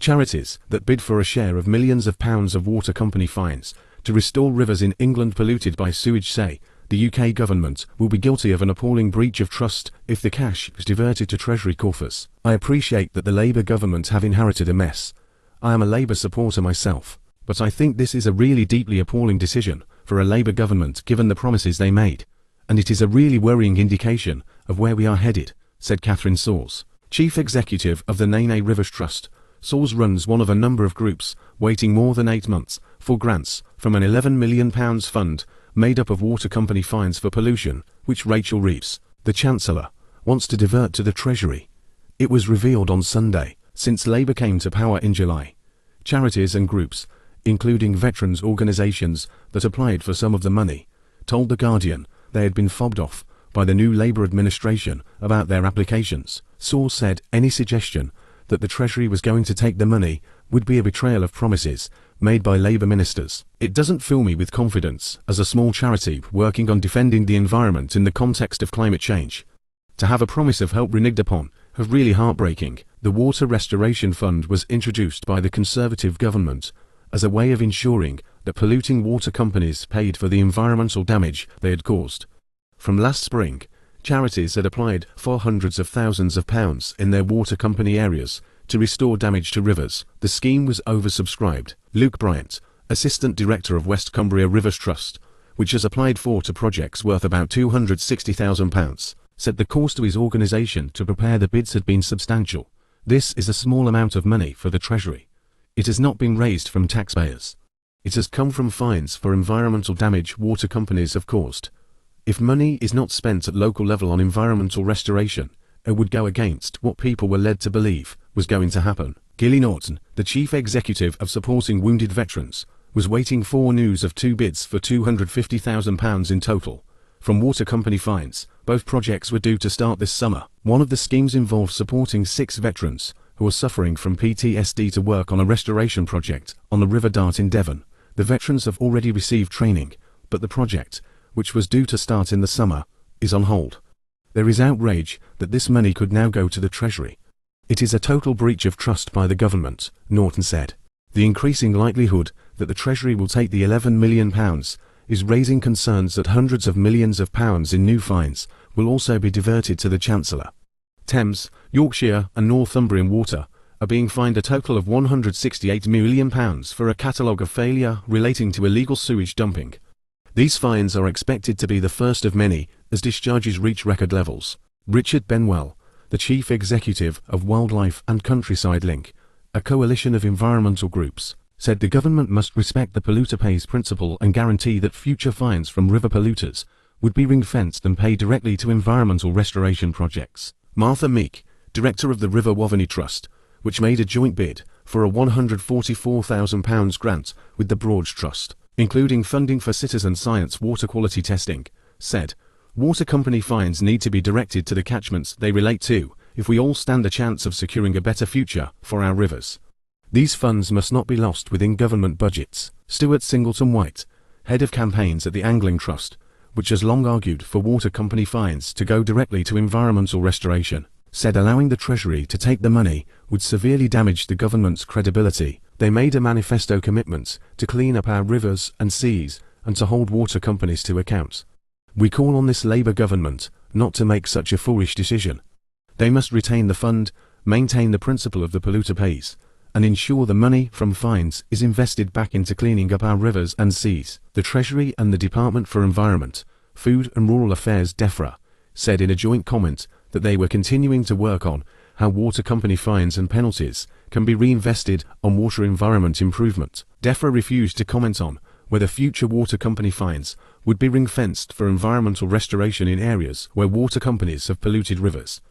Charities that bid for a share of millions of pounds of water company fines to restore rivers in England polluted by sewage say the UK government will be guilty of an appalling breach of trust if the cash is diverted to Treasury coffers. I appreciate that the Labour government have inherited a mess. I am a Labour supporter myself, but I think this is a really deeply appalling decision for a Labour government given the promises they made, and it is a really worrying indication of where we are headed, said Catherine Sawes, Chief Executive of the Nene Rivers Trust. Sawes runs one of a number of groups waiting more than 8 months for grants from an £11 million fund made up of water company fines for pollution, which Rachel Reeves, the Chancellor, wants to divert to the Treasury. It was revealed on Sunday, since Labour came to power in July. Charities and groups, including veterans organisations that applied for some of the money, told The Guardian they had been fobbed off by the new Labour administration about their applications. Sawes said any suggestion that the Treasury was going to take the money would be a betrayal of promises made by Labour ministers. It doesn't fill me with confidence as a small charity working on defending the environment in the context of climate change. To have a promise of help reneged upon is really heartbreaking. The Water Restoration Fund was introduced by the Conservative government as a way of ensuring that polluting water companies paid for the environmental damage they had caused. From last spring, charities had applied for hundreds of thousands of pounds in their water company areas to restore damage to rivers. The scheme was oversubscribed. Luke Bryant, Assistant Director of West Cumbria Rivers Trust, which has applied to projects worth about £260,000, said the cost to his organisation to prepare the bids had been substantial. This is a small amount of money for the Treasury. It has not been raised from taxpayers. It has come from fines for environmental damage water companies have caused. If money is not spent at local level on environmental restoration, it would go against what people were led to believe was going to happen. Gilly Norton, the Chief Executive of Supporting Wounded Veterans, was waiting for news of 2 bids for £250,000 in total from water company fines. Both projects were due to start this summer. One of the schemes involved supporting 6 veterans who are suffering from PTSD to work on a restoration project on the River Dart in Devon. The veterans have already received training, but the project, which was due to start in the summer, is on hold. There is outrage that this money could now go to the Treasury. It is a total breach of trust by the government, Norton said. The increasing likelihood that the Treasury will take the £11 million is raising concerns that hundreds of millions of pounds in new fines will also be diverted to the Chancellor. Thames, Yorkshire and Northumbrian Water are being fined a total of £168 million for a catalogue of failure relating to illegal sewage dumping. These fines are expected to be the first of many as discharges reach record levels. Richard Benwell, the Chief Executive of Wildlife and Countryside Link, a coalition of environmental groups, said the government must respect the polluter pays principle and guarantee that future fines from river polluters would be ring-fenced and paid directly to environmental restoration projects. Martha Meek, Director of the River Waveney Trust, which made a joint bid for a £144,000 grant with the Broad Trust, including funding for citizen science water quality testing, said, "Water company fines need to be directed to the catchments they relate to if we all stand a chance of securing a better future for our rivers. These funds must not be lost within government budgets." Stuart Singleton White, Head of Campaigns at the Angling Trust, which has long argued for water company fines to go directly to environmental restoration, said allowing the Treasury to take the money would severely damage the government's credibility. They made a manifesto commitment to clean up our rivers and seas and to hold water companies to account. "We call on this Labour government not to make such a foolish decision. They must retain the fund, maintain the principle of the polluter pays, and ensure the money from fines is invested back into cleaning up our rivers and seas." The Treasury and the Department for Environment, Food and Rural Affairs DEFRA said in a joint comment that they were continuing to work on how water company fines and penalties can be reinvested on water environment improvement. DEFRA refused to comment on whether future water company fines would be ring-fenced for environmental restoration in areas where water companies have polluted rivers.